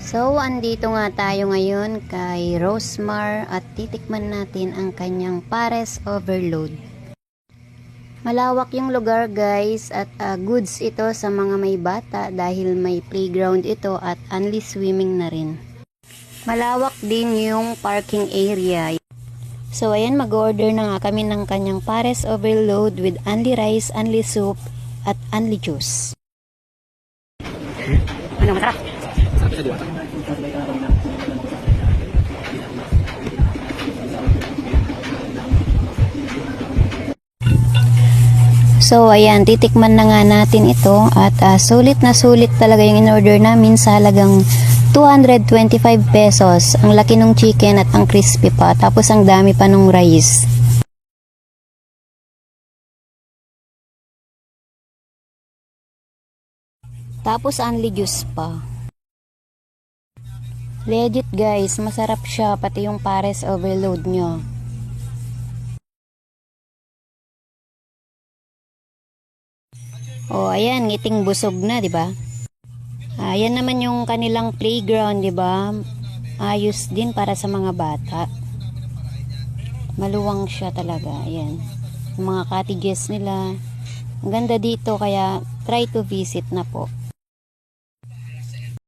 So, andito nga tayo ngayon kay Rosemar at titikman natin ang kanyang Pares Overload. Malawak yung lugar guys at goods ito sa mga may bata dahil may playground ito at only swimming na rin. Malawak din yung parking area. So, ayan, mag-order na nga kami ng kanyang Pares Overload with only rice, only soup at only juice. Ano, masarap? So ayan, titikman na nga natin ito at sulit na sulit talaga yung in-order namin sa halagang 225 pesos. Ang laki ng chicken at ang crispy pa, tapos ang dami pa ng rice. Tapos only juice pa. Legit guys, masarap siya pati yung Pares Overload nyo. Oh, ayan, ngiting busog na, 'di ba? Ayan naman yung kanilang playground, 'di ba? Ayos din para sa mga bata. Maluwang siya talaga, ayan. Yung mga cottages nila. Ang ganda dito kaya try to visit na po.